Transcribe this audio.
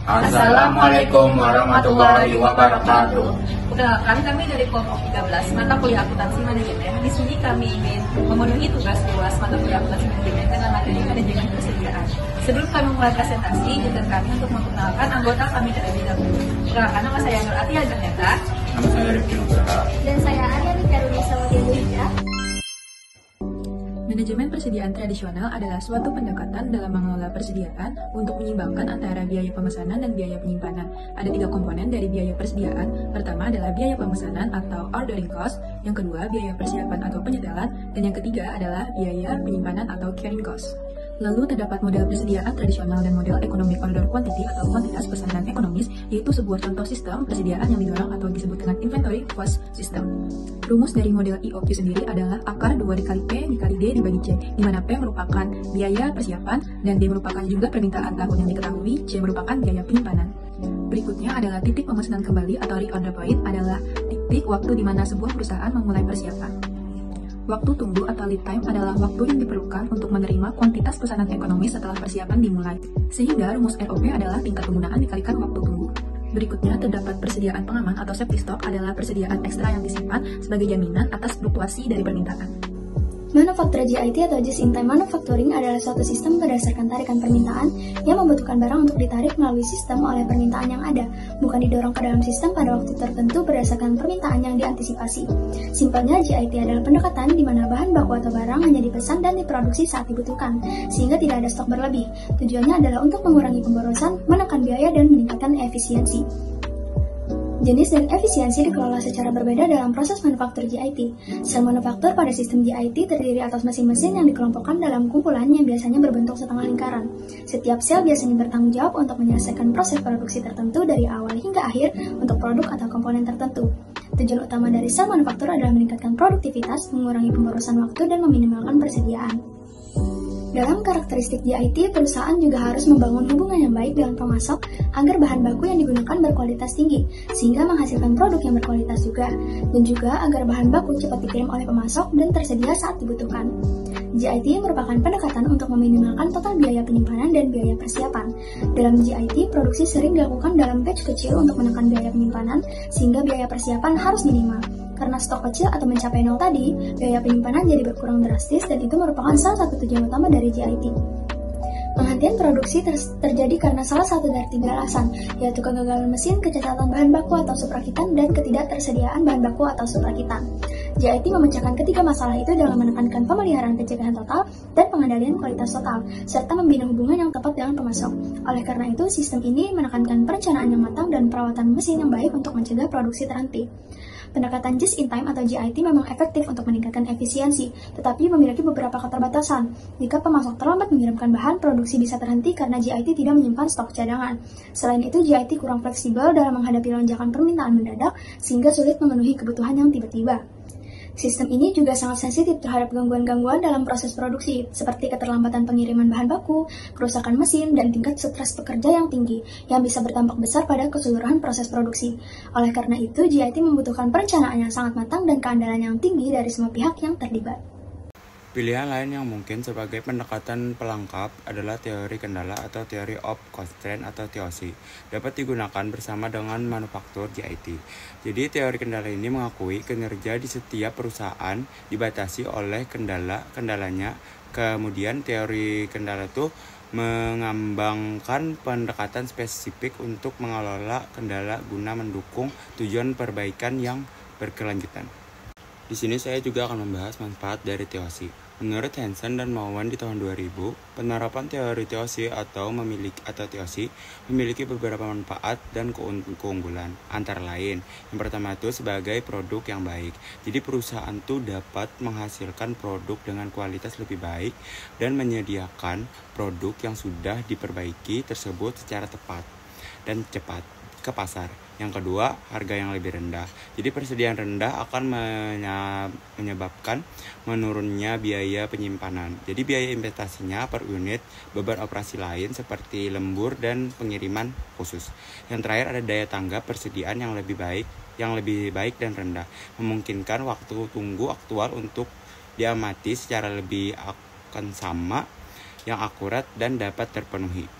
Assalamualaikum warahmatullahi wabarakatuh. Perkenalkan, kami dari kelompok 13 mata kuliah akuntansi manajemen. Di sini kami ingin memenuhi tugas luas mata kuliah akuntansi manajemen dengan materi manajemen persediaan. Sebelum kami mulai presentasi, izinkan kami untuk memperkenalkan anggota kami terlebih dahulu. Perkenalkan, nama saya Nur Ati Aganeta. Nama saya Rifki Nugraha. Dan saya Arya Karunisa Wadiyah. Manajemen persediaan tradisional adalah suatu pendekatan dalam mengelola persediaan untuk menyeimbangkan antara biaya pemesanan dan biaya penyimpanan. Ada 3 komponen dari biaya persediaan. Pertama adalah biaya pemesanan atau ordering cost, yang kedua biaya persiapan atau penyetelan, dan yang ketiga adalah biaya penyimpanan atau carrying cost. Lalu terdapat model persediaan tradisional dan model economic order quantity atau kuantitas pesanan ekonomis, yaitu sebuah contoh sistem persediaan yang didorong atau disebut dengan inventory cost system. Rumus dari model EOQ sendiri adalah akar 2 dikali P dikali D dibagi C, di mana P merupakan biaya persiapan dan D merupakan juga permintaan tahun yang diketahui, C merupakan biaya penyimpanan. Berikutnya adalah titik pemesanan kembali atau reorder point adalah titik waktu di mana sebuah perusahaan memulai persiapan. Waktu tunggu atau lead time adalah waktu yang diperlukan untuk menerima kuantitas pesanan ekonomis setelah persiapan dimulai. Sehingga rumus ROP adalah tingkat penggunaan dikalikan waktu tunggu. Berikutnya terdapat persediaan pengaman atau safety stock adalah persediaan ekstra yang disimpan sebagai jaminan atas fluktuasi dari permintaan. Manufaktur JIT atau Just in Time Manufacturing adalah suatu sistem berdasarkan tarikan permintaan yang membutuhkan barang untuk ditarik melalui sistem oleh permintaan yang ada, bukan didorong ke dalam sistem pada waktu tertentu berdasarkan permintaan yang diantisipasi. Simpelnya, JIT adalah pendekatan di mana bahan baku atau barang hanya dipesan dan diproduksi saat dibutuhkan, sehingga tidak ada stok berlebih. Tujuannya adalah untuk mengurangi pemborosan, menekan biaya, dan meningkatkan efisiensi. Jenis dan efisiensi dikelola secara berbeda dalam proses manufaktur JIT. Sel manufaktur pada sistem JIT terdiri atas mesin-mesin yang dikelompokkan dalam kumpulan yang biasanya berbentuk setengah lingkaran. Setiap sel biasanya bertanggung jawab untuk menyelesaikan proses produksi tertentu dari awal hingga akhir untuk produk atau komponen tertentu. Tujuan utama dari sel manufaktur adalah meningkatkan produktivitas, mengurangi pemborosan waktu, dan meminimalkan persediaan. Dalam karakteristik JIT, perusahaan juga harus membangun hubungan yang baik dengan pemasok agar bahan baku yang digunakan berkualitas tinggi, sehingga menghasilkan produk yang berkualitas juga, dan juga agar bahan baku cepat dikirim oleh pemasok dan tersedia saat dibutuhkan. JIT merupakan pendekatan untuk meminimalkan total biaya penyimpanan dan biaya persiapan. Dalam JIT, produksi sering dilakukan dalam batch kecil untuk menekan biaya penyimpanan, sehingga biaya persiapan harus minimal. Karena stok kecil atau mencapai nol tadi, biaya penyimpanan jadi berkurang drastis dan itu merupakan salah satu tujuan utama dari JIT. Penghentian produksi terjadi karena salah satu dari 3 alasan, yaitu kegagalan mesin, kecacatan bahan baku atau suprakitan, dan ketidaktersediaan bahan baku atau suprakitan. JIT memecahkan ketiga masalah itu dengan menekankan pemeliharaan pencegahan total dan pengendalian kualitas total, serta membina hubungan yang tepat dengan pemasok. Oleh karena itu, sistem ini menekankan perencanaan yang matang dan perawatan mesin yang baik untuk mencegah produksi terhenti. Pendekatan Just in Time atau JIT memang efektif untuk meningkatkan efisiensi, tetapi memiliki beberapa keterbatasan. Jika pemasok terlambat mengirimkan bahan, produksi bisa terhenti karena JIT tidak menyimpan stok cadangan. Selain itu, JIT kurang fleksibel dalam menghadapi lonjakan permintaan mendadak, sehingga sulit memenuhi kebutuhan yang tiba-tiba. Sistem ini juga sangat sensitif terhadap gangguan-gangguan dalam proses produksi, seperti keterlambatan pengiriman bahan baku, kerusakan mesin, dan tingkat stres pekerja yang tinggi, yang bisa berdampak besar pada keseluruhan proses produksi. Oleh karena itu, JIT membutuhkan perencanaan yang sangat matang dan keandalan yang tinggi dari semua pihak yang terlibat. Pilihan lain yang mungkin sebagai pendekatan pelengkap adalah teori kendala atau teori of constraint atau TOC. Dapat digunakan bersama dengan manufaktur JIT. Jadi teori kendala ini mengakui kinerja di setiap perusahaan dibatasi oleh kendalanya. Kemudian teori kendala itu mengembangkan pendekatan spesifik untuk mengelola kendala guna mendukung tujuan perbaikan yang berkelanjutan. Di sini saya juga akan membahas manfaat dari TOC. Menurut Hansen dan Mowen di tahun 2000, penerapan teori TOC atau TOC memiliki beberapa manfaat dan keunggulan. Antara lain, yang pertama itu sebagai produk yang baik. Jadi perusahaan itu dapat menghasilkan produk dengan kualitas lebih baik dan menyediakan produk yang sudah diperbaiki tersebut secara tepat dan cepat ke pasar. Yang kedua, harga yang lebih rendah. Jadi persediaan rendah akan menyebabkan menurunnya biaya penyimpanan. Jadi biaya investasinya per unit beban operasi lain seperti lembur dan pengiriman khusus. Yang terakhir ada daya tanggap persediaan yang lebih baik dan rendah, memungkinkan waktu tunggu aktual untuk diamati secara lebih akan sama, yang akurat dan dapat terpenuhi.